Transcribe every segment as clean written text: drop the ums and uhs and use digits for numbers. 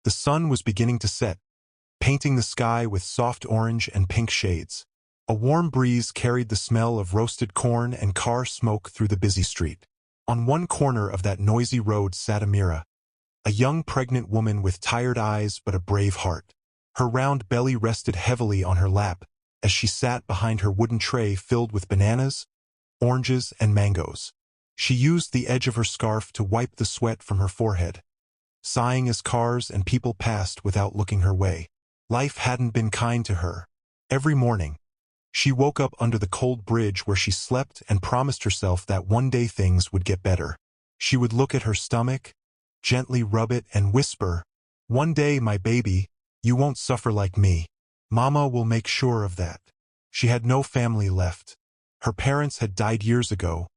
The sun was beginning to set, painting the sky with soft orange and pink shades. A warm breeze carried the smell of roasted corn and car smoke through the busy street. On one corner of that noisy road sat Amira, a young pregnant woman with tired eyes but a brave heart. Her round belly rested heavily on her lap as she sat behind her wooden tray filled with bananas, oranges, and mangoes. She used the edge of her scarf to wipe the sweat from her forehead, sighing as cars and people passed without looking her way. Life hadn't been kind to her. Every morning, she woke up under the cold bridge where she slept and promised herself that one day things would get better. She would look at her stomach, gently rub it, and whisper, "One day, my baby, you won't suffer like me. Mama will make sure of that." She had no family left. Her parents had died years ago,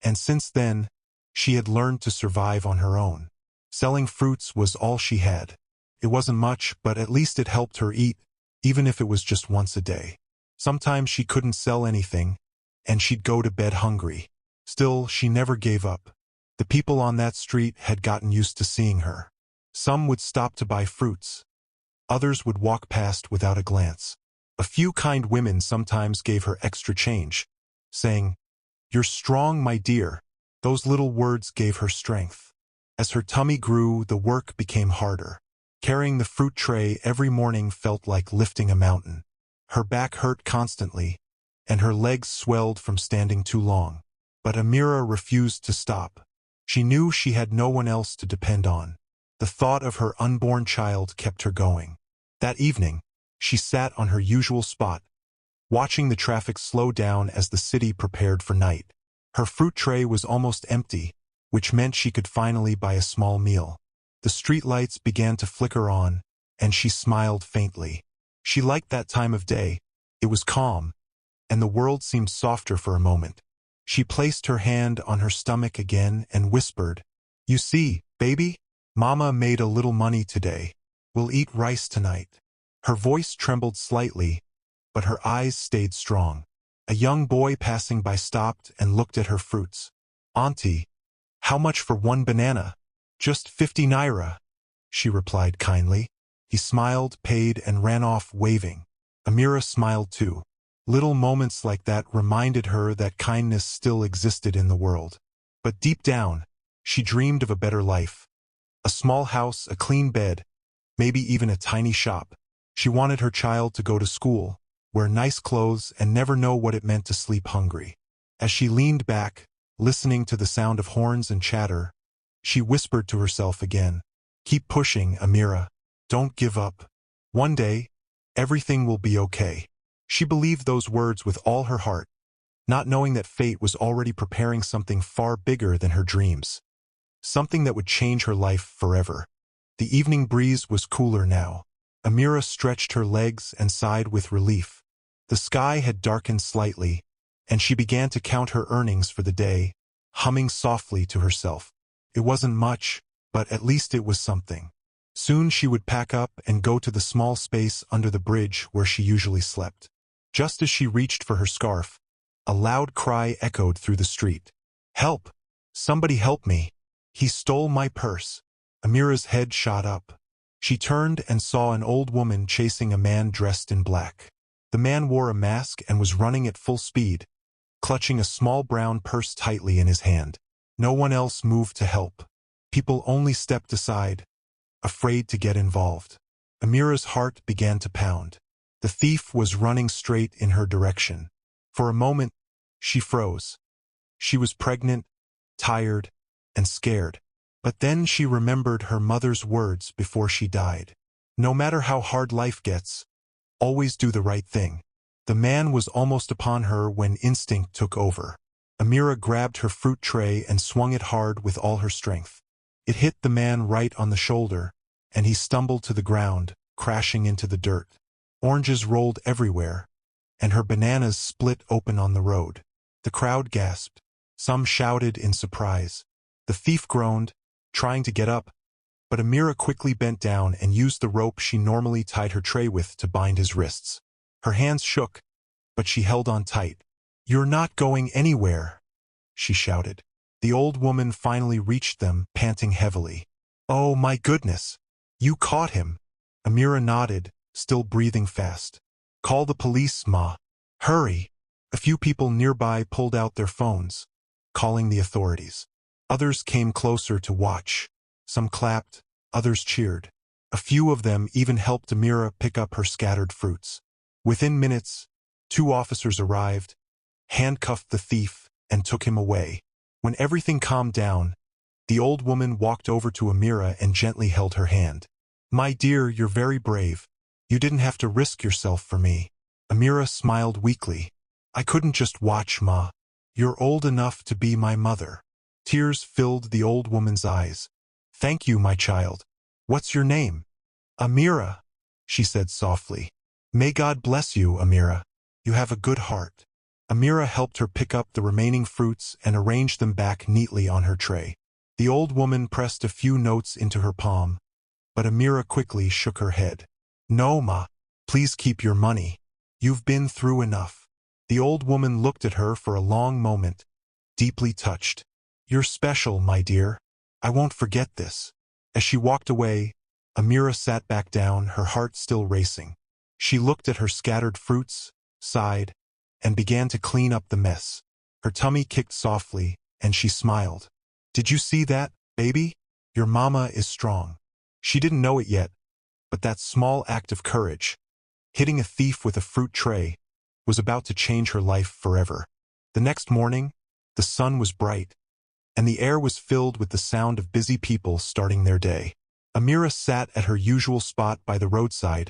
and since then, she had learned to survive on her own. Selling fruits was all she had. It wasn't much, but at least it helped her eat, even if it was just once a day. Sometimes she couldn't sell anything, and she'd go to bed hungry. Still, she never gave up. The people on that street had gotten used to seeing her. Some would stop to buy fruits. Others would walk past without a glance. A few kind women sometimes gave her extra change, saying, "You're strong, my dear." Those little words gave her strength. As her tummy grew, the work became harder. Carrying the fruit tray every morning felt like lifting a mountain. Her back hurt constantly, and her legs swelled from standing too long. But Amira refused to stop. She knew she had no one else to depend on. The thought of her unborn child kept her going. That evening, she sat on her usual spot, watching the traffic slow down as the city prepared for night. Her fruit tray was almost empty, which meant she could finally buy a small meal. The streetlights began to flicker on, and she smiled faintly. She liked that time of day. It was calm, and the world seemed softer for a moment. She placed her hand on her stomach again and whispered, "You see, baby, Mama made a little money today. We'll eat rice tonight." Her voice trembled slightly, but her eyes stayed strong. A young boy passing by stopped and looked at her fruits. "Auntie, how much for one banana?" "Just 50 naira," she replied kindly. He smiled, paid, and ran off waving. Amira smiled too. Little moments like that reminded her that kindness still existed in the world. But deep down, she dreamed of a better life. A small house, a clean bed, maybe even a tiny shop. She wanted her child to go to school, wear nice clothes, and never know what it meant to sleep hungry. As she leaned back, listening to the sound of horns and chatter, she whispered to herself again, "Keep pushing, Amira. Don't give up. One day, everything will be okay." She believed those words with all her heart, not knowing that fate was already preparing something far bigger than her dreams. Something that would change her life forever. The evening breeze was cooler now. Amira stretched her legs and sighed with relief. The sky had darkened slightly, and she began to count her earnings for the day, humming softly to herself. It wasn't much, but at least it was something. Soon she would pack up and go to the small space under the bridge where she usually slept. Just as she reached for her scarf, a loud cry echoed through the street. "Help! Somebody help me! He stole my purse!" Amira's head shot up. She turned and saw an old woman chasing a man dressed in black. The man wore a mask and was running at full speed, clutching a small brown purse tightly in his hand. No one else moved to help. People only stepped aside, afraid to get involved. Amira's heart began to pound. The thief was running straight in her direction. For a moment, she froze. She was pregnant, tired, and scared. But then she remembered her mother's words before she died. "No matter how hard life gets, always do the right thing." The man was almost upon her when instinct took over. Amira grabbed her fruit tray and swung it hard with all her strength. It hit the man right on the shoulder, and he stumbled to the ground, crashing into the dirt. Oranges rolled everywhere, and her bananas split open on the road. The crowd gasped. Some shouted in surprise. The thief groaned, trying to get up, but Amira quickly bent down and used the rope she normally tied her tray with to bind his wrists. Her hands shook, but she held on tight. "You're not going anywhere," she shouted. The old woman finally reached them, panting heavily. "Oh my goodness! You caught him. Amira nodded, still breathing fast. Call the police, Ma. Hurry. A few people nearby pulled out their phones, calling the authorities. Others came closer to watch. Some clapped, others cheered. A few of them even helped Amira pick up her scattered fruits. Within minutes, 2 officers arrived, handcuffed the thief, and took him away. When everything calmed down, the old woman walked over to Amira and gently held her hand. My dear, you're very brave. You didn't have to risk yourself for me. Amira smiled weakly. I couldn't just watch, Ma. You're old enough to be my mother. Tears filled the old woman's eyes. Thank you, my child. What's your name? Amira, she said softly. May God bless you, Amira. You have a good heart. Amira helped her pick up the remaining fruits and arrange them back neatly on her tray. The old woman pressed a few notes into her palm, but Amira quickly shook her head. No, Ma. Please keep your money. You've been through enough. The old woman looked at her for a long moment, deeply touched. You're special, my dear. I won't forget this. As she walked away, Amira sat back down, her heart still racing. She looked at her scattered fruits, sighed, and began to clean up the mess. Her tummy kicked softly, and she smiled. Did you see that, baby? Your mama is strong. She didn't know it yet, but that small act of courage, hitting a thief with a fruit tray, was about to change her life forever. The next morning, the sun was bright, and the air was filled with the sound of busy people starting their day. Amira sat at her usual spot by the roadside,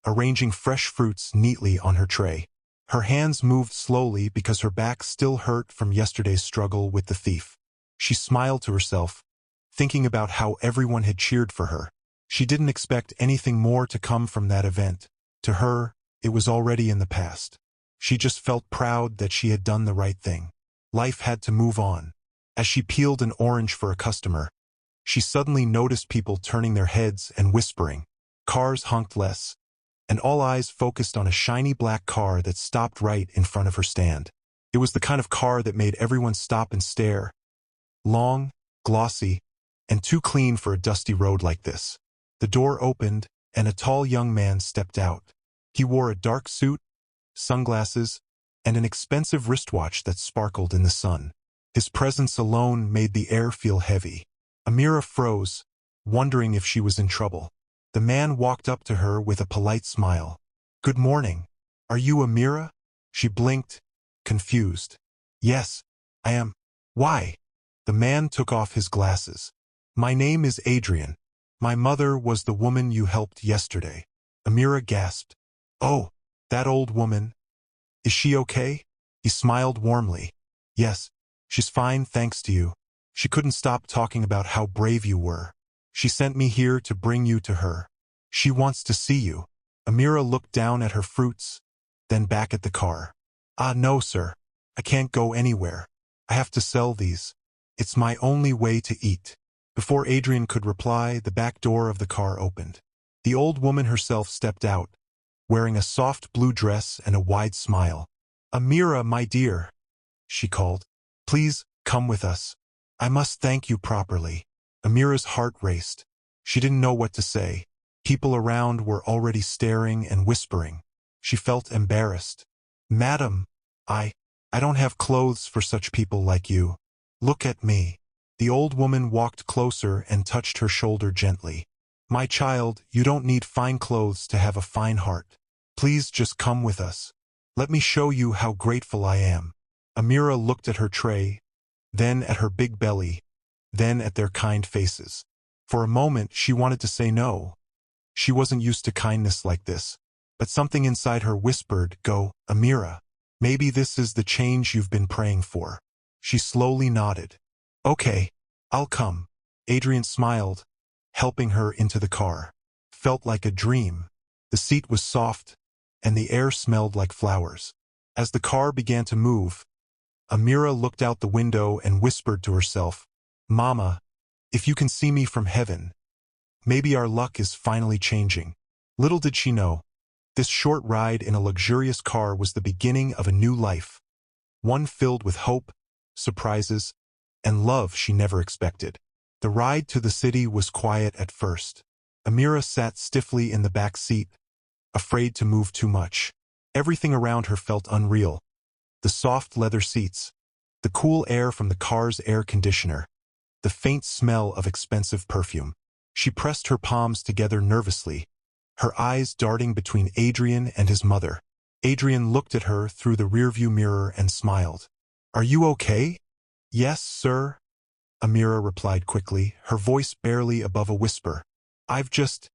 arranging fresh fruits neatly on her tray. Her hands moved slowly because her back still hurt from yesterday's struggle with the thief. She smiled to herself, thinking about how everyone had cheered for her. She didn't expect anything more to come from that event. To her, it was already in the past. She just felt proud that she had done the right thing. Life had to move on. As she peeled an orange for a customer, she suddenly noticed people turning their heads and whispering. Cars honked less, and all eyes focused on a shiny black car that stopped right in front of her stand. It was the kind of car that made everyone stop and stare. Long, glossy, and too clean for a dusty road like this. The door opened, and a tall young man stepped out. He wore a dark suit, sunglasses, and an expensive wristwatch that sparkled in the sun. His presence alone made the air feel heavy. Amira froze, wondering if she was in trouble. The man walked up to her with a polite smile. Good morning. Are you Amira? She blinked, confused. Yes, I am. Why? The man took off his glasses. My name is Adrian. My mother was the woman you helped yesterday. Amira gasped. Oh, that old woman. Is she okay? He smiled warmly. Yes, she's fine thanks to you. She couldn't stop talking about how brave you were. She sent me here to bring you to her. She wants to see you. Amira looked down at her fruits, then back at the car. Ah, no, sir. I can't go anywhere. I have to sell these. It's my only way to eat. Before Adrian could reply, the back door of the car opened. The old woman herself stepped out, wearing a soft blue dress and a wide smile. Amira, my dear, she called. Please, come with us. I must thank you properly. Amira's heart raced. She didn't know what to say. People around were already staring and whispering. She felt embarrassed. Madam, I don't have clothes for such people like you. Look at me. The old woman walked closer and touched her shoulder gently. My child, you don't need fine clothes to have a fine heart. Please just come with us. Let me show you how grateful I am. Amira looked at her tray, then at her big belly, then at their kind faces. For a moment, she wanted to say no. She wasn't used to kindness like this. But something inside her whispered, Go, Amira. Maybe this is the change you've been praying for. She slowly nodded. Okay, I'll come. Adrian smiled, helping her into the car. Felt like a dream. The seat was soft, and the air smelled like flowers. As the car began to move, Amira looked out the window and whispered to herself, Mama, if you can see me from heaven, maybe our luck is finally changing. Little did she know, this short ride in a luxurious car was the beginning of a new life. One filled with hope, surprises, and love she never expected. The ride to the city was quiet at first. Amira sat stiffly in the back seat, afraid to move too much. Everything around her felt unreal. The soft leather seats, the cool air from the car's air conditioner, the faint smell of expensive perfume. She pressed her palms together nervously, her eyes darting between Adrian and his mother. Adrian looked at her through the rearview mirror and smiled. "Are you okay?" "Yes, sir," Amira replied quickly, her voice barely above a whisper. "I've just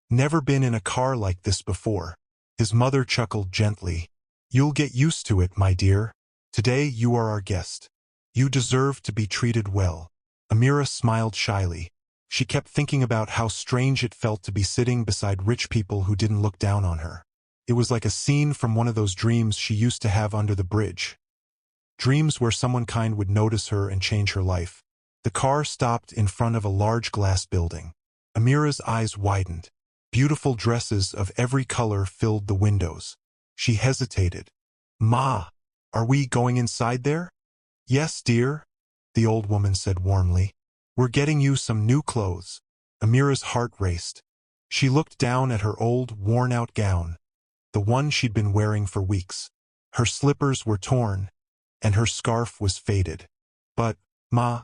never been in a car like this before." His mother chuckled gently. "You'll get used to it, my dear. Today you are our guest. You deserve to be treated well." Amira smiled shyly. She kept thinking about how strange it felt to be sitting beside rich people who didn't look down on her. It was like a scene from one of those dreams she used to have under the bridge. Dreams where someone kind would notice her and change her life. The car stopped in front of a large glass building. Amira's eyes widened. Beautiful dresses of every color filled the windows. She hesitated. "Ma, are we going inside there?" "Yes, dear," the old woman said warmly. "We're getting you some new clothes." Amira's heart raced. She looked down at her old, worn-out gown, the one she'd been wearing for weeks. Her slippers were torn, and her scarf was faded. "But, Ma,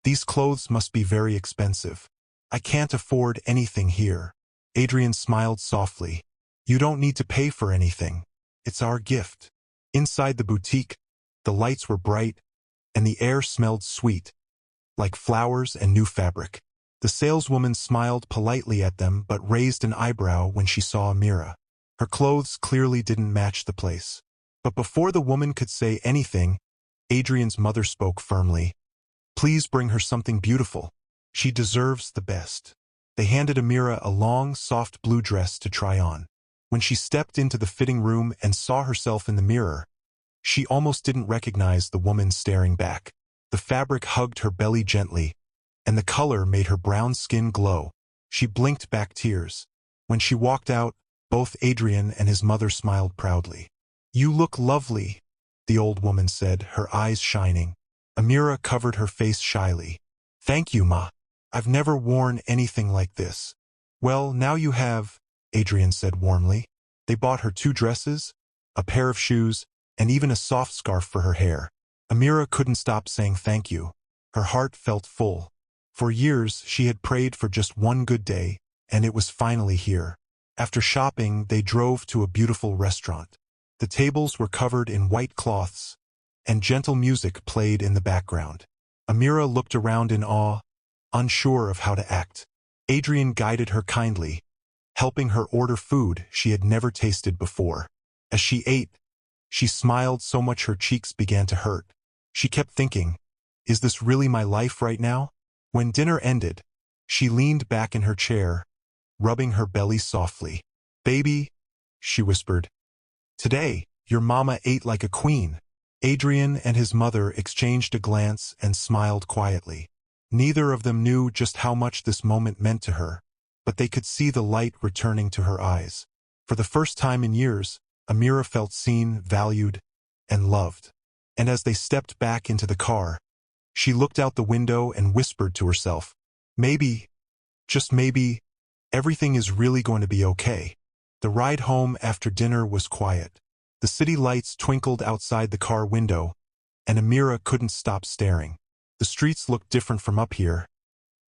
these clothes must be very expensive. I can't afford anything here." Adrian smiled softly. "You don't need to pay for anything. It's our gift." Inside the boutique, the lights were bright, and the air smelled sweet, like flowers and new fabric. The saleswoman smiled politely at them but raised an eyebrow when she saw Amira. Her clothes clearly didn't match the place. But before the woman could say anything, Adrian's mother spoke firmly. "Please bring her something beautiful. She deserves the best." They handed Amira a long, soft blue dress to try on. When she stepped into the fitting room and saw herself in the mirror, she almost didn't recognize the woman staring back. The fabric hugged her belly gently, and the color made her brown skin glow. She blinked back tears. When she walked out, both Adrian and his mother smiled proudly. "You look lovely," the old woman said, her eyes shining. Amira covered her face shyly. "Thank you, Ma. I've never worn anything like this." "Well, now you have," Adrian said warmly. They bought her 2 dresses, a pair of shoes, and even a soft scarf for her hair. Amira couldn't stop saying thank you. Her heart felt full. For years, she had prayed for just one good day, and it was finally here. After shopping, they drove to a beautiful restaurant. The tables were covered in white cloths, and gentle music played in the background. Amira looked around in awe, unsure of how to act. Adrian guided her kindly, helping her order food she had never tasted before. As she ate, she smiled so much her cheeks began to hurt. She kept thinking, "Is this really my life right now?" When dinner ended, she leaned back in her chair, rubbing her belly softly. "Baby," she whispered, "today, your mama ate like a queen." Adrian and his mother exchanged a glance and smiled quietly. Neither of them knew just how much this moment meant to her, but they could see the light returning to her eyes. For the first time in years, Amira felt seen, valued, and loved. And as they stepped back into the car, she looked out the window and whispered to herself, "Maybe, just maybe, everything is really going to be okay." The ride home after dinner was quiet. The city lights twinkled outside the car window, and Amira couldn't stop staring. The streets looked different from up here,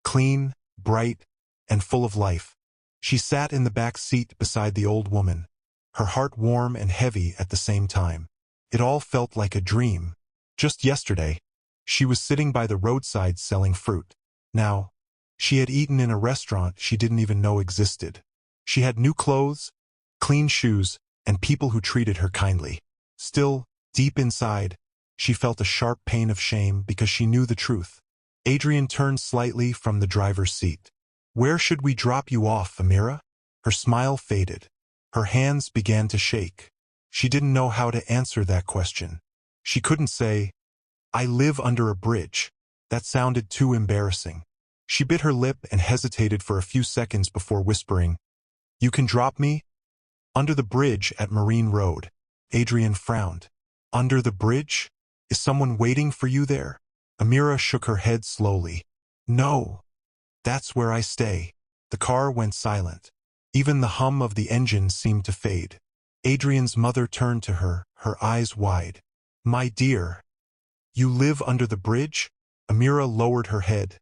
clean, bright, and full of life. She sat in the back seat beside the old woman, her heart warm and heavy at the same time. It all felt like a dream. Just yesterday, she was sitting by the roadside selling fruit. Now, she had eaten in a restaurant she didn't even know existed. She had new clothes, clean shoes, and people who treated her kindly. Still, deep inside, she felt a sharp pain of shame because she knew the truth. Adrian turned slightly from the driver's seat. "Where should we drop you off, Amira?" Her smile faded. Her hands began to shake. She didn't know how to answer that question. She couldn't say, "I live under a bridge." That sounded too embarrassing. She bit her lip and hesitated for a few seconds before whispering, "You can drop me under the bridge at Marine Road." Adrian frowned. "Under the bridge? Is someone waiting for you there?" Amira shook her head slowly. "No, that's where I stay." The car went silent. Even the hum of the engine seemed to fade. Adrian's mother turned to her, her eyes wide. "My dear, you live under the bridge?" Amira lowered her head,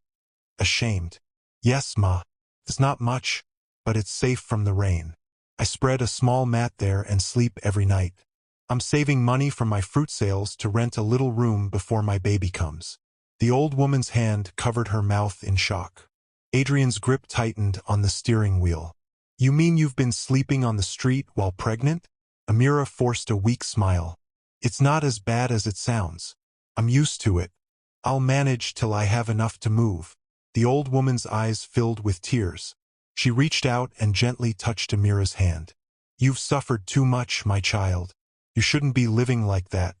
ashamed. "Yes, Ma. It's not much, but it's safe from the rain. I spread a small mat there and sleep every night. I'm saving money from my fruit sales to rent a little room before my baby comes." The old woman's hand covered her mouth in shock. Adrian's grip tightened on the steering wheel. "You mean you've been sleeping on the street while pregnant?" Amira forced a weak smile. "It's not as bad as it sounds. I'm used to it. I'll manage till I have enough to move." The old woman's eyes filled with tears. She reached out and gently touched Amira's hand. "You've suffered too much, my child. You shouldn't be living like that.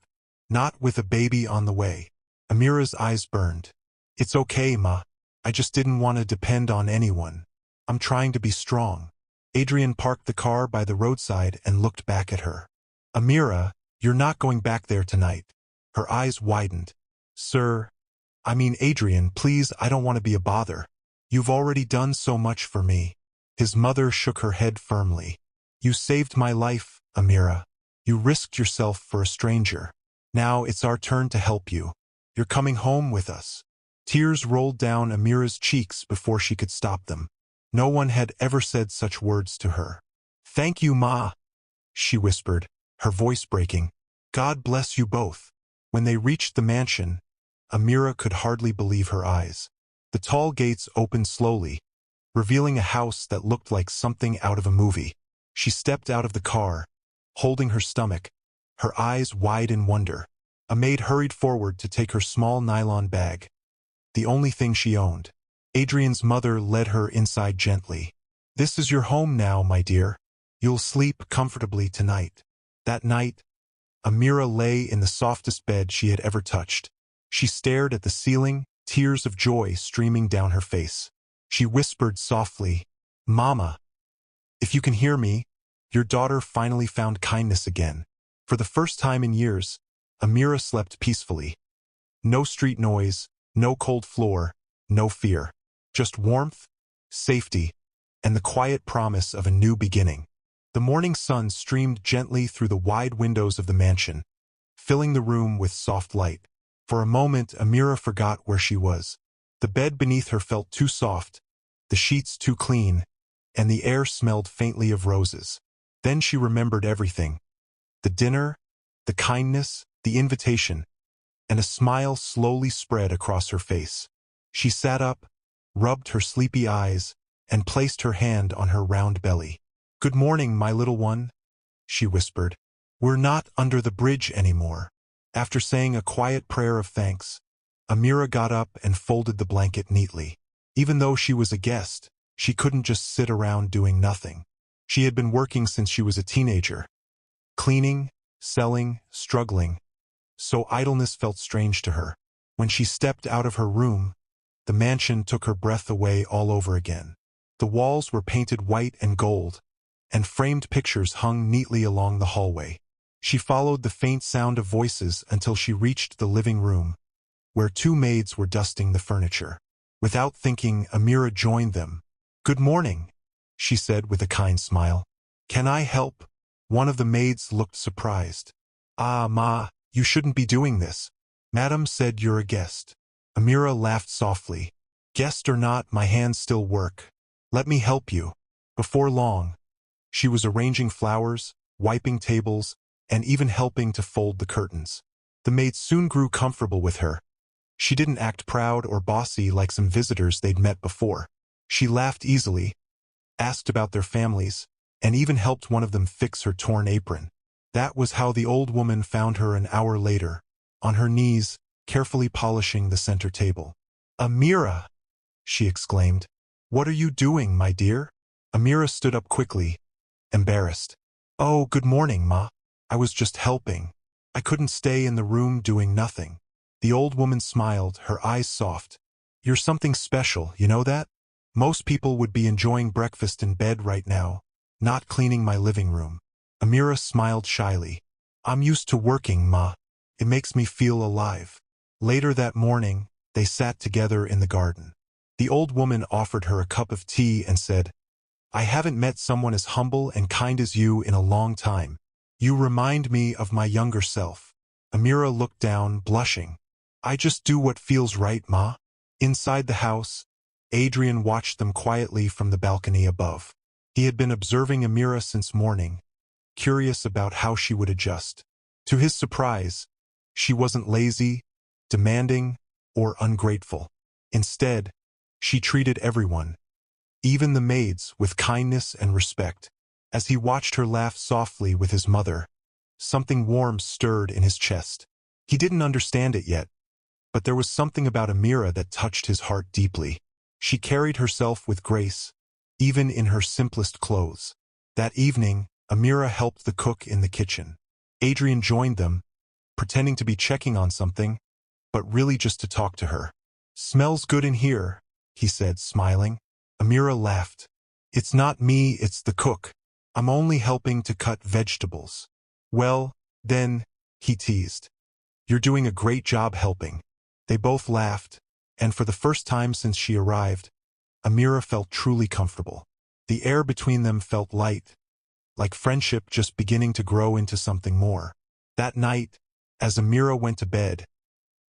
Not with a baby on the way." Amira's eyes burned. "It's okay, Ma. I just didn't want to depend on anyone. I'm trying to be strong." Adrian parked the car by the roadside and looked back at her. "Amira, you're not going back there tonight." Her eyes widened. "Sir, I mean Adrian, please, I don't want to be a bother. You've already done so much for me." His mother shook her head firmly. "You saved my life, Amira. You risked yourself for a stranger. Now it's our turn to help you. You're coming home with us." Tears rolled down Amira's cheeks before she could stop them. No one had ever said such words to her. "Thank you, Ma," she whispered, her voice breaking. "God bless you both." When they reached the mansion, Amira could hardly believe her eyes. The tall gates opened slowly, revealing a house that looked like something out of a movie. She stepped out of the car, holding her stomach, her eyes wide in wonder. A maid hurried forward to take her small nylon bag, the only thing she owned. Adrian's mother led her inside gently. "This is your home now, my dear. You'll sleep comfortably tonight." That night, Amira lay in the softest bed she had ever touched. She stared at the ceiling, tears of joy streaming down her face. She whispered softly, "Mama, if you can hear me, your daughter finally found kindness again." For the first time in years, Amira slept peacefully. No street noise, no cold floor, no fear. Just warmth, safety, and the quiet promise of a new beginning. The morning sun streamed gently through the wide windows of the mansion, filling the room with soft light. For a moment, Amira forgot where she was. The bed beneath her felt too soft, the sheets too clean, and the air smelled faintly of roses. Then she remembered everything. The dinner, the kindness, the invitation, and a smile slowly spread across her face. She sat up, rubbed her sleepy eyes, and placed her hand on her round belly. "Good morning, my little one," she whispered. "We're not under the bridge anymore." After saying a quiet prayer of thanks, Amira got up and folded the blanket neatly. Even though she was a guest, she couldn't just sit around doing nothing. She had been working since she was a teenager, cleaning, selling, struggling, so idleness felt strange to her. When she stepped out of her room, the mansion took her breath away all over again. The walls were painted white and gold, and framed pictures hung neatly along the hallway. She followed the faint sound of voices until she reached the living room, where two maids were dusting the furniture. Without thinking, Amira joined them. "Good morning," she said with a kind smile. "Can I help?" One of the maids looked surprised. "Ah, Ma, you shouldn't be doing this. Madam said you're a guest." Amira laughed softly. "Guest or not, my hands still work. Let me help you." Before long, she was arranging flowers, wiping tables, and even helping to fold the curtains. The maids soon grew comfortable with her. She didn't act proud or bossy like some visitors they'd met before. She laughed easily, asked about their families, and even helped one of them fix her torn apron. That was how the old woman found her an hour later, on her knees, carefully polishing the center table. "Amira!" she exclaimed. "What are you doing, my dear?" Amira stood up quickly, embarrassed. "Oh, good morning, Ma. I was just helping. I couldn't stay in the room doing nothing." The old woman smiled, her eyes soft. "You're something special, you know that? Most people would be enjoying breakfast in bed right now, not cleaning my living room." Amira smiled shyly. "I'm used to working, Ma. It makes me feel alive." Later that morning, they sat together in the garden. The old woman offered her a cup of tea and said, "I haven't met someone as humble and kind as you in a long time. You remind me of my younger self." Amira looked down, blushing. "I just do what feels right, Ma." Inside the house, Adrian watched them quietly from the balcony above. He had been observing Amira since morning, curious about how she would adjust. To his surprise, she wasn't lazy, demanding, or ungrateful. Instead, she treated everyone, even the maids, with kindness and respect. As he watched her laugh softly with his mother, something warm stirred in his chest. He didn't understand it yet, but there was something about Amira that touched his heart deeply. She carried herself with grace, even in her simplest clothes. That evening, Amira helped the cook in the kitchen. Adrian joined them, pretending to be checking on something, but really just to talk to her. "Smells good in here," he said, smiling. Amira laughed. "It's not me, it's the cook. I'm only helping to cut vegetables." "Well, then," he teased, "you're doing a great job helping." They both laughed, and for the first time since she arrived, Amira felt truly comfortable. The air between them felt light, like friendship just beginning to grow into something more. That night, as Amira went to bed,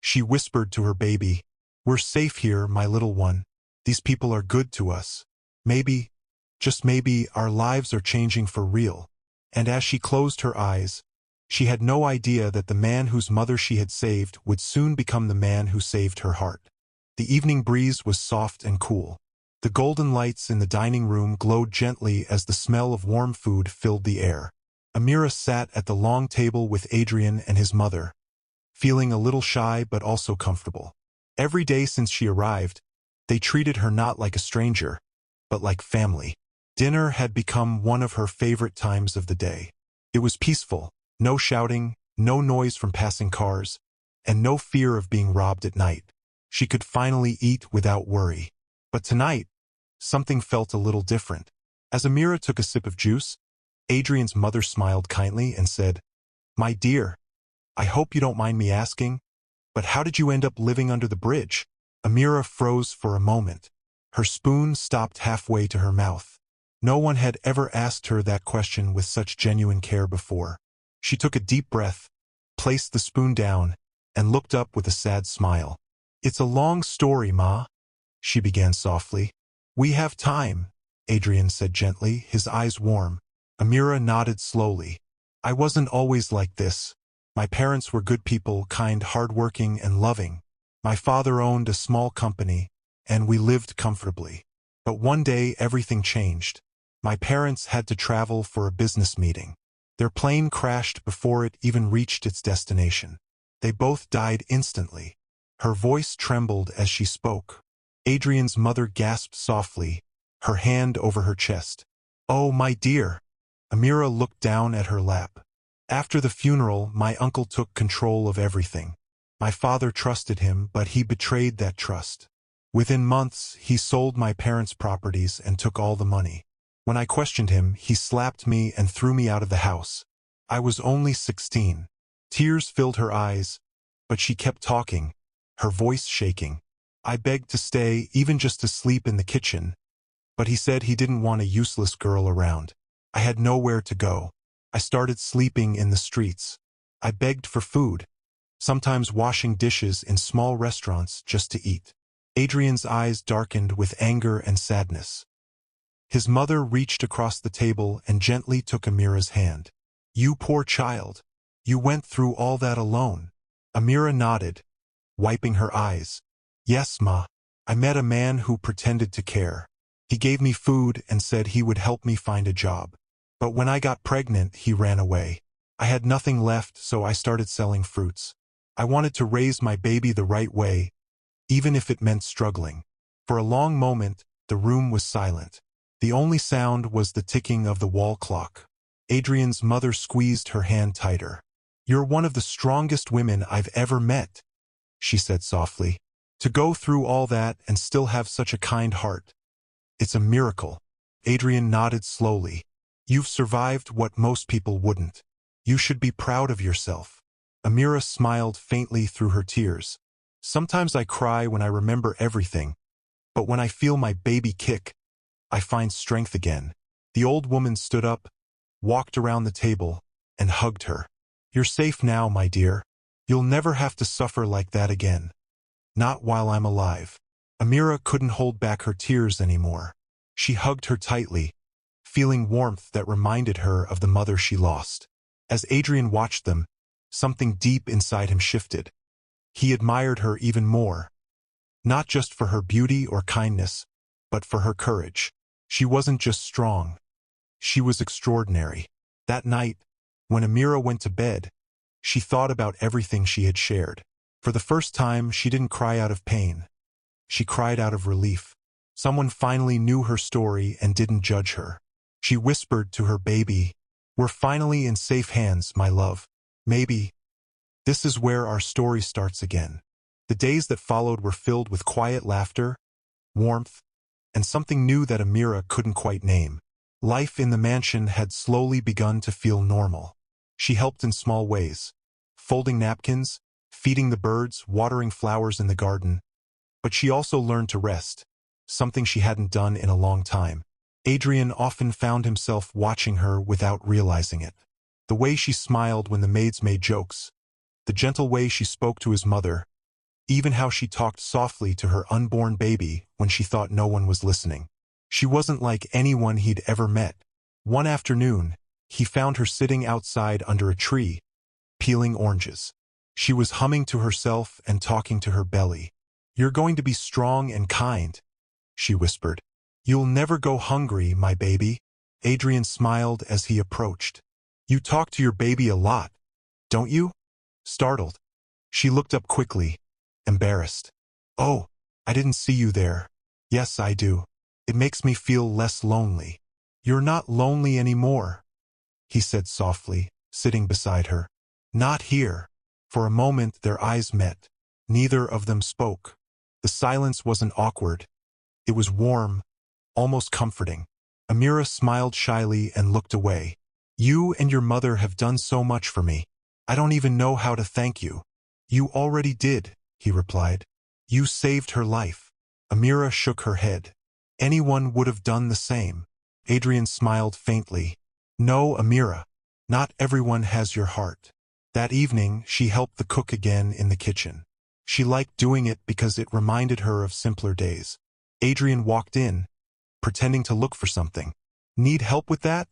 she whispered to her baby, "We're safe here, my little one. These people are good to us. Maybe, just maybe, our lives are changing for real." And as she closed her eyes, she had no idea that the man whose mother she had saved would soon become the man who saved her heart. The evening breeze was soft and cool. The golden lights in the dining room glowed gently as the smell of warm food filled the air. Amira sat at the long table with Adrian and his mother, feeling a little shy but also comfortable. Every day since she arrived, they treated her not like a stranger, but like family. Dinner had become one of her favorite times of the day. It was peaceful, no shouting, no noise from passing cars, and no fear of being robbed at night. She could finally eat without worry. But tonight, something felt a little different. As Amira took a sip of juice, Adrian's mother smiled kindly and said, "My dear, I hope you don't mind me asking, but how did you end up living under the bridge?" Amira froze for a moment. Her spoon stopped halfway to her mouth. No one had ever asked her that question with such genuine care before. She took a deep breath, placed the spoon down, and looked up with a sad smile. "It's a long story, Ma," she began softly. "We have time," Adrian said gently, his eyes warm. Amira nodded slowly. "I wasn't always like this. My parents were good people, kind, hardworking, and loving. My father owned a small company, and we lived comfortably. But one day everything changed. My parents had to travel for a business meeting. Their plane crashed before it even reached its destination. They both died instantly." Her voice trembled as she spoke. Adrian's mother gasped softly, her hand over her chest. "Oh, my dear." Amira looked down at her lap. "After the funeral, my uncle took control of everything. My father trusted him, but he betrayed that trust. Within months, he sold my parents' properties and took all the money. When I questioned him, he slapped me and threw me out of the house. I was only 16. Tears filled her eyes, but she kept talking, her voice shaking. "I begged to stay, even just to sleep in the kitchen, but he said he didn't want a useless girl around. I had nowhere to go. I started sleeping in the streets. I begged for food, sometimes washing dishes in small restaurants just to eat." Adrian's eyes darkened with anger and sadness. His mother reached across the table and gently took Amira's hand. "You poor child. You went through all that alone." Amira nodded, wiping her eyes. "Yes, Ma. I met a man who pretended to care. He gave me food and said he would help me find a job. But when I got pregnant, he ran away. I had nothing left, so I started selling fruits. I wanted to raise my baby the right way, even if it meant struggling." For a long moment, the room was silent. The only sound was the ticking of the wall clock. Adrian's mother squeezed her hand tighter. "You're one of the strongest women I've ever met," she said softly. "To go through all that and still have such a kind heart. It's a miracle." Adrian nodded slowly. "You've survived what most people wouldn't. You should be proud of yourself." Amira smiled faintly through her tears. "Sometimes I cry when I remember everything, But when I feel my baby kick, I find strength again. The old woman stood up, walked around the table, and hugged her. You're safe now, my dear. You'll never have to suffer like that again. Not while I'm alive. Amira couldn't hold back her tears anymore. She hugged her tightly, feeling warmth that reminded her of the mother she lost. As Adrian watched them, something deep inside him shifted. He admired her even more, not just for her beauty or kindness, but for her courage. She wasn't just strong. She was extraordinary. That night, when Amira went to bed, she thought about everything she had shared. For the first time, she didn't cry out of pain. She cried out of relief. Someone finally knew her story and didn't judge her. She whispered to her baby, "We're finally in safe hands, my love. Maybe this is where our story starts again." The days that followed were filled with quiet laughter, warmth, and something new that Amira couldn't quite name. Life in the mansion had slowly begun to feel normal. She helped in small ways, folding napkins, feeding the birds, watering flowers in the garden. But she also learned to rest, something she hadn't done in a long time. Adrian often found himself watching her without realizing it. The way she smiled when the maids made jokes, the gentle way she spoke to his mother, even how she talked softly to her unborn baby when she thought no one was listening. She wasn't like anyone he'd ever met. One afternoon, he found her sitting outside under a tree, peeling oranges. She was humming to herself and talking to her belly. "You're going to be strong and kind," she whispered. "You'll never go hungry, my baby." Adrian smiled as he approached. "You talk to your baby a lot, don't you?" Startled, she looked up quickly, embarrassed. "Oh, I didn't see you there." "Yes, I do. It makes me feel less lonely." "You're not lonely anymore," he said softly, sitting beside her. "Not here." For a moment their eyes met. Neither of them spoke. The silence wasn't awkward. It was warm, almost comforting. Amira smiled shyly and looked away. "You and your mother have done so much for me. I don't even know how to thank you." "You already did," he replied. "You saved her life." Amira shook her head. "Anyone would have done the same." Adrian smiled faintly. "No, Amira. Not everyone has your heart." That evening, she helped the cook again in the kitchen. She liked doing it because it reminded her of simpler days. Adrian walked in, pretending to look for something. "Need help with that?"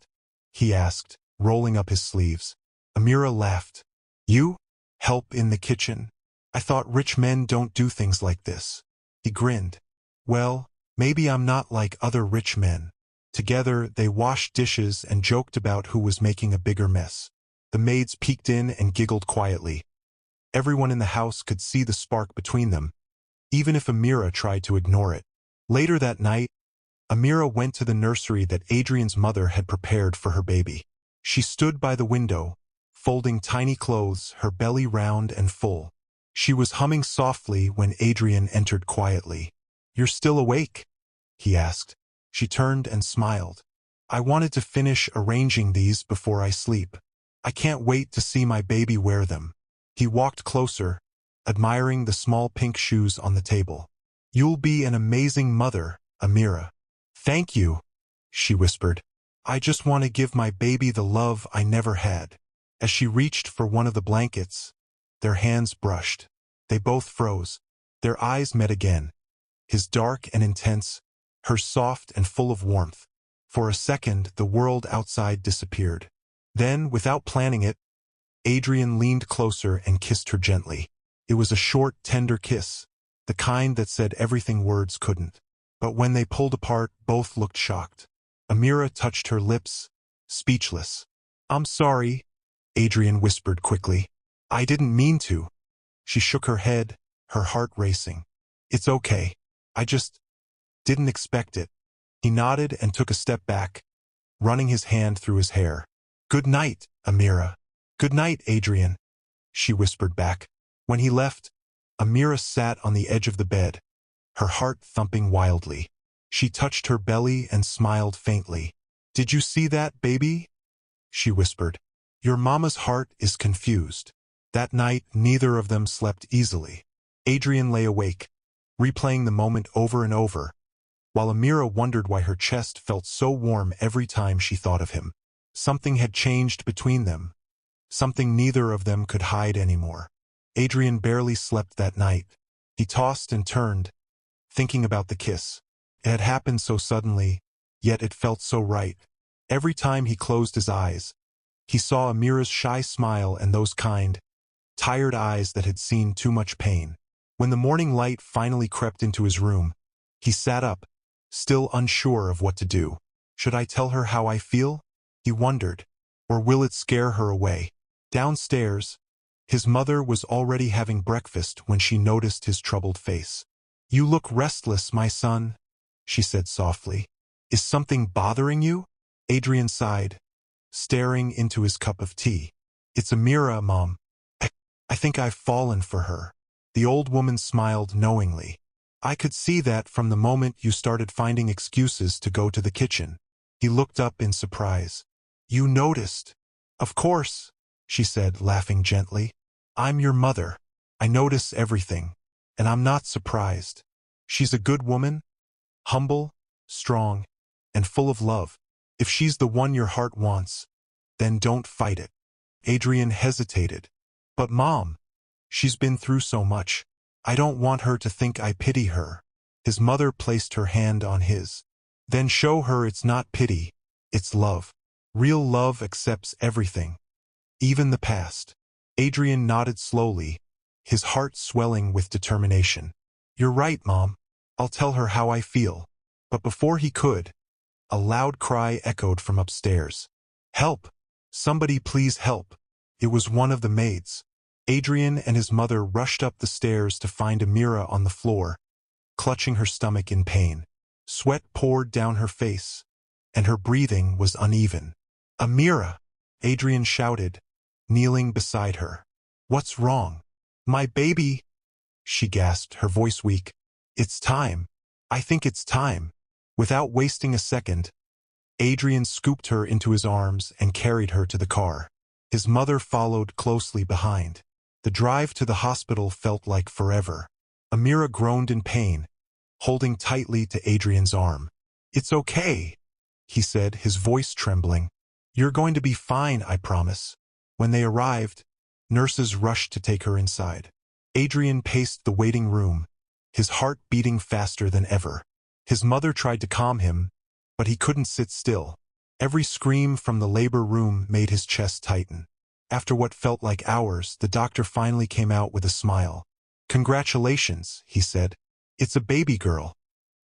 he asked, rolling up his sleeves. Amira laughed. "You? Help in the kitchen? I thought rich men don't do things like this." He grinned. "Well, maybe I'm not like other rich men." Together, they washed dishes and joked about who was making a bigger mess. The maids peeked in and giggled quietly. Everyone in the house could see the spark between them, even if Amira tried to ignore it. Later that night, Amira went to the nursery that Adrian's mother had prepared for her baby. She stood by the window, folding tiny clothes, her belly round and full. She was humming softly when Adrian entered quietly. "You're still awake?" he asked. She turned and smiled. "I wanted to finish arranging these before I sleep. I can't wait to see my baby wear them." He walked closer, admiring the small pink shoes on the table. "You'll be an amazing mother, Amira." "Thank you," she whispered. "I just want to give my baby the love I never had." As she reached for one of the blankets, their hands brushed. They both froze. Their eyes met again. His dark and intense, hers soft and full of warmth. For a second, the world outside disappeared. Then, without planning it, Adrian leaned closer and kissed her gently. It was a short, tender kiss, the kind that said everything words couldn't. But when they pulled apart, both looked shocked. Amira touched her lips, speechless. "I'm sorry," Adrian whispered quickly. "I didn't mean to." She shook her head, her heart racing. "It's okay. I just didn't expect it." He nodded and took a step back, running his hand through his hair. "Good night, Amira." "Good night, Adrian," she whispered back. When he left, Amira sat on the edge of the bed, her heart thumping wildly. She touched her belly and smiled faintly. "Did you see that, baby?" she whispered. "Your mama's heart is confused." That night, neither of them slept easily. Adrian lay awake, replaying the moment over and over, while Amira wondered why her chest felt so warm every time she thought of him. Something had changed between them, something neither of them could hide anymore. Adrian barely slept that night. He tossed and turned, thinking about the kiss. It had happened so suddenly, yet it felt so right. Every time he closed his eyes, he saw Amira's shy smile and those kind, tired eyes that had seen too much pain. When the morning light finally crept into his room, he sat up, still unsure of what to do. Should I tell her how I feel? He wondered. Or will it scare her away? Downstairs, his mother was already having breakfast when she noticed his troubled face. "You look restless, my son," she said softly. "Is something bothering you?" Adrian sighed, staring into his cup of tea. "It's Amira, Mom. I think I've fallen for her." The old woman smiled knowingly. "I could see that from the moment you started finding excuses to go to the kitchen." He looked up in surprise. "You noticed?" "Of course," she said, laughing gently. "I'm your mother. I notice everything, and I'm not surprised. She's a good woman, humble, strong, and full of love. If she's the one your heart wants, then don't fight it." Adrian hesitated. "But Mom, she's been through so much. I don't want her to think I pity her." His mother placed her hand on his. "Then show her it's not pity, it's love. Real love accepts everything, even the past." Adrian nodded slowly, his heart swelling with determination. "You're right, Mom. I'll tell her how I feel." But before he could, a loud cry echoed from upstairs. "Help! Somebody please help!" It was one of the maids. Adrian and his mother rushed up the stairs to find Amira on the floor, clutching her stomach in pain. Sweat poured down her face, and her breathing was uneven. "Amira!" Adrian shouted, kneeling beside her. "What's wrong?" "My baby!" she gasped, her voice weak. "It's time. I think it's time." Without wasting a second, Adrian scooped her into his arms and carried her to the car. His mother followed closely behind. The drive to the hospital felt like forever. Amira groaned in pain, holding tightly to Adrian's arm. "It's okay," he said, his voice trembling. "You're going to be fine, I promise." When they arrived, nurses rushed to take her inside. Adrian paced the waiting room, his heart beating faster than ever. His mother tried to calm him, but he couldn't sit still. Every scream from the labor room made his chest tighten. After what felt like hours, the doctor finally came out with a smile. "Congratulations," he said. "It's a baby girl.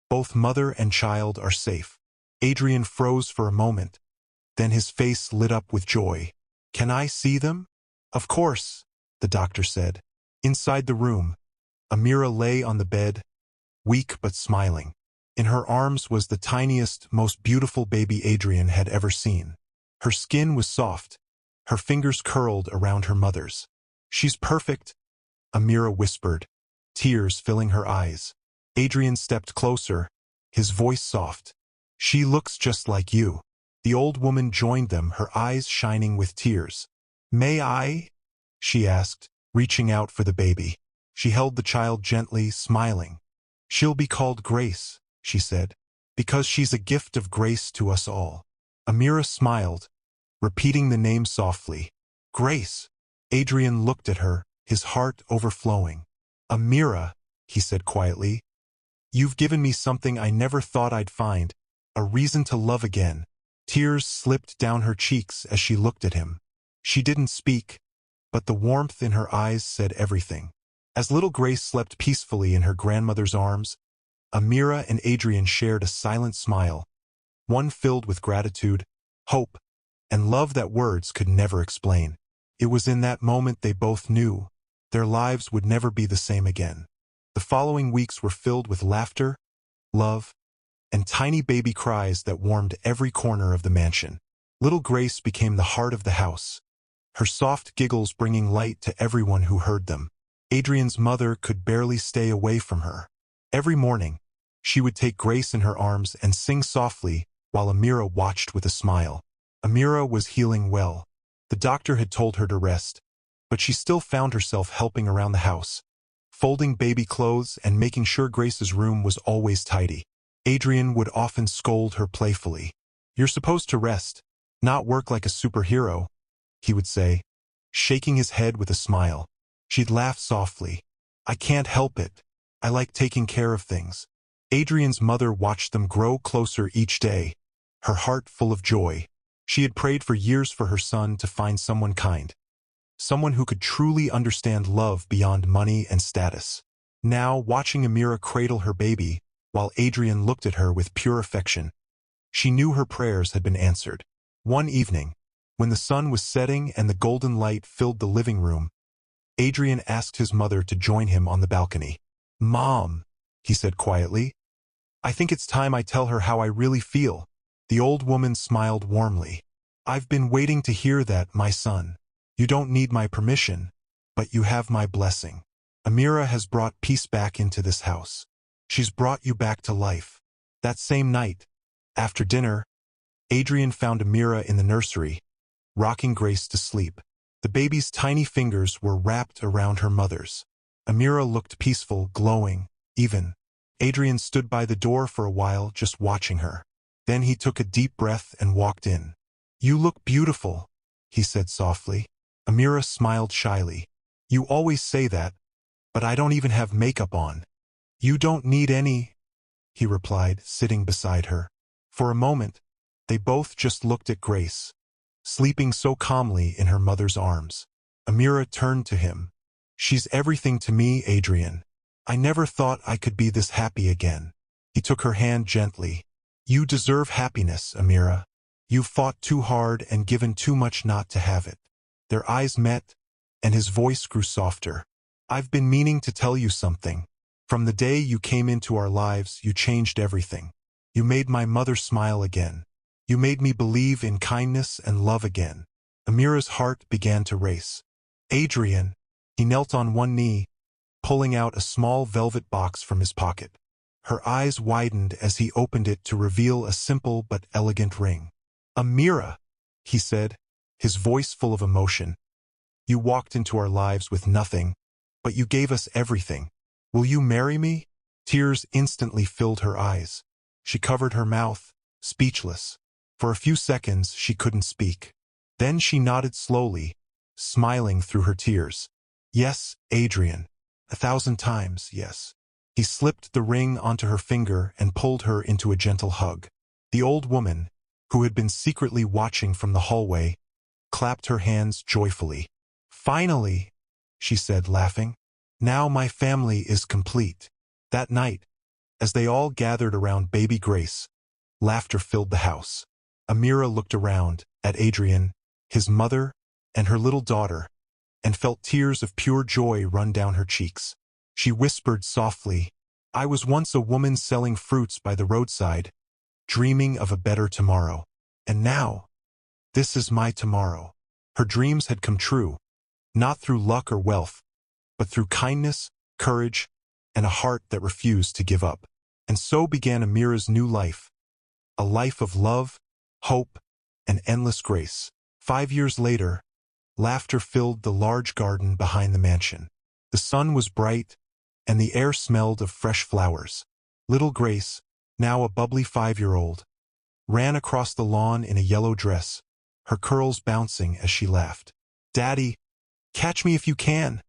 Both mother and child are safe." Adrian froze for a moment. Then his face lit up with joy. "Can I see them?" "Of course," the doctor said. Inside the room, Amira lay on the bed, weak but smiling. In her arms was the tiniest, most beautiful baby Adrian had ever seen. Her skin was soft, her fingers curled around her mother's. "She's perfect," Amira whispered, tears filling her eyes. Adrian stepped closer, his voice soft. "She looks just like you." The old woman joined them, her eyes shining with tears. "May I?" she asked, reaching out for the baby. She held the child gently, smiling. "She'll be called Grace," she said, "because she's a gift of grace to us all." Amira smiled, repeating the name softly. "Grace." Adrian looked at her, his heart overflowing. "Amira," he said quietly, "you've given me something I never thought I'd find, a reason to love again." Tears slipped down her cheeks as she looked at him. She didn't speak, but the warmth in her eyes said everything. As little Grace slept peacefully in her grandmother's arms, Amira and Adrian shared a silent smile, one filled with gratitude, hope, and love that words could never explain. It was in that moment they both knew their lives would never be the same again. The following weeks were filled with laughter, love, and tiny baby cries that warmed every corner of the mansion. Little Grace became the heart of the house, her soft giggles bringing light to everyone who heard them. Adrian's mother could barely stay away from her. Every morning, she would take Grace in her arms and sing softly while Amira watched with a smile. Amira was healing well. The doctor had told her to rest, but she still found herself helping around the house, folding baby clothes and making sure Grace's room was always tidy. Adrian would often scold her playfully. "You're supposed to rest, not work like a superhero," he would say, shaking his head with a smile. She'd laugh softly. "I can't help it. I like taking care of things." Adrian's mother watched them grow closer each day, her heart full of joy. She had prayed for years for her son to find someone kind, someone who could truly understand love beyond money and status. Now, watching Amira cradle her baby, while Adrian looked at her with pure affection, she knew her prayers had been answered. One evening, when the sun was setting and the golden light filled the living room, Adrian asked his mother to join him on the balcony. "Mom," he said quietly, "I think it's time I tell her how I really feel." The old woman smiled warmly. "I've been waiting to hear that, my son. You don't need my permission, but you have my blessing. Amira has brought peace back into this house. She's brought you back to life." That same night, after dinner, Adrian found Amira in the nursery, rocking Grace to sleep. The baby's tiny fingers were wrapped around her mother's. Amira looked peaceful, glowing, even. Adrian stood by the door for a while, just watching her. Then he took a deep breath and walked in. "You look beautiful," he said softly. Amira smiled shyly. "You always say that, but I don't even have makeup on." "You don't need any," he replied, sitting beside her. For a moment, they both just looked at Grace, sleeping so calmly in her mother's arms. Amira turned to him. "She's everything to me, Adrian. I never thought I could be this happy again." He took her hand gently. "You deserve happiness, Amira. You've fought too hard and given too much not to have it." Their eyes met, and his voice grew softer. "I've been meaning to tell you something. From the day you came into our lives, you changed everything. You made my mother smile again. You made me believe in kindness and love again." Amira's heart began to race. "Adrian," he knelt on one knee, pulling out a small velvet box from his pocket. Her eyes widened as he opened it to reveal a simple but elegant ring. "Amira," he said, his voice full of emotion, "you walked into our lives with nothing, but you gave us everything. Will you marry me?" Tears instantly filled her eyes. She covered her mouth, speechless. For a few seconds she couldn't speak. Then she nodded slowly, smiling through her tears. "Yes, Adrian. 1,000 times, yes." He slipped the ring onto her finger and pulled her into a gentle hug. The old woman, who had been secretly watching from the hallway, clapped her hands joyfully. "Finally," she said, laughing. "Now my family is complete." That night, as they all gathered around baby Grace, laughter filled the house. Amira looked around at Adrian, his mother, and her little daughter, and felt tears of pure joy run down her cheeks. She whispered softly, "I was once a woman selling fruits by the roadside, dreaming of a better tomorrow. And now, this is my tomorrow." Her dreams had come true, not through luck or wealth, but through kindness, courage, and a heart that refused to give up. And so began Amira's new life, a life of love, hope, and endless grace. 5 years later, laughter filled the large garden behind the mansion. The sun was bright, and the air smelled of fresh flowers. Little Grace, now a bubbly 5-year-old, ran across the lawn in a yellow dress, her curls bouncing as she laughed. "Daddy, catch me if you can,"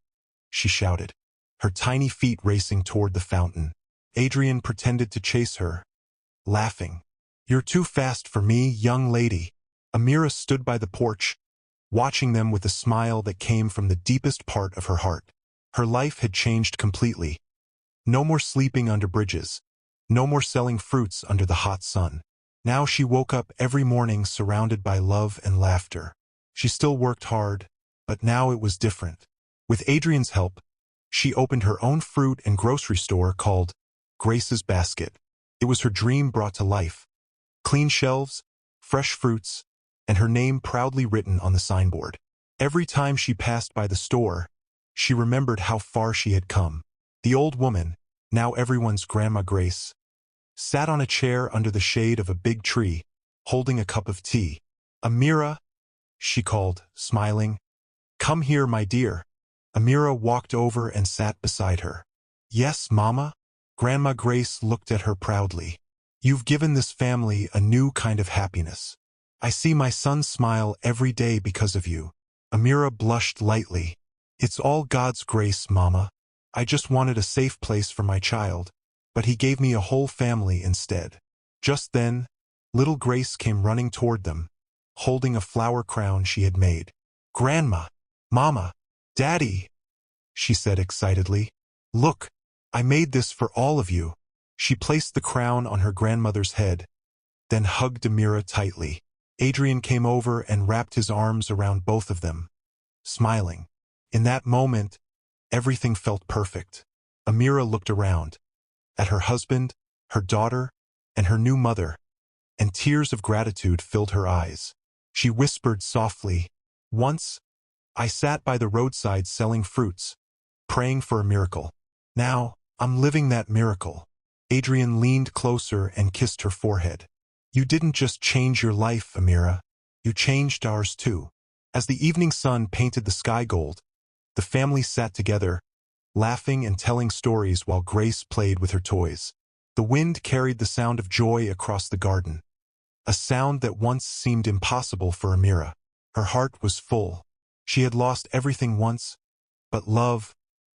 she shouted, her tiny feet racing toward the fountain. Adrian pretended to chase her, laughing. "You're too fast for me, young lady." Amira stood by the porch, watching them with a smile that came from the deepest part of her heart. Her life had changed completely. No more sleeping under bridges. No more selling fruits under the hot sun. Now she woke up every morning surrounded by love and laughter. She still worked hard, but now it was different. With Adrian's help, she opened her own fruit and grocery store called Grace's Basket. It was her dream brought to life. Clean shelves, fresh fruits, and her name proudly written on the signboard. Every time she passed by the store, she remembered how far she had come. The old woman, now everyone's Grandma Grace, sat on a chair under the shade of a big tree, holding a cup of tea. "Amira," she called, smiling. "Come here, my dear." Amira walked over and sat beside her. "Yes, Mama?" Grandma Grace looked at her proudly. You've given this family a new kind of happiness. I see my son smile every day because of you." Amira blushed lightly. "It's all God's grace, Mama. I just wanted a safe place for my child, but he gave me a whole family instead." Just then, little Grace came running toward them, holding a flower crown she had made. "Grandma, Mama, Daddy," she said excitedly. "Look, I made this for all of you." She placed the crown on her grandmother's head, then hugged Amira tightly. Adrian came over and wrapped his arms around both of them, smiling. In that moment, everything felt perfect. Amira looked around, at her husband, her daughter, and her new mother, and tears of gratitude filled her eyes. She whispered softly, "Once, I sat by the roadside selling fruits, praying for a miracle. Now, I'm living that miracle." Adrian leaned closer and kissed her forehead. "You didn't just change your life, Amira. You changed ours too." As the evening sun painted the sky gold, the family sat together, laughing and telling stories while Grace played with her toys. The wind carried the sound of joy across the garden, a sound that once seemed impossible for Amira. Her heart was full. She had lost everything once, but love,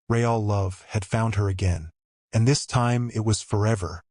real love, had found her again. And this time it was forever.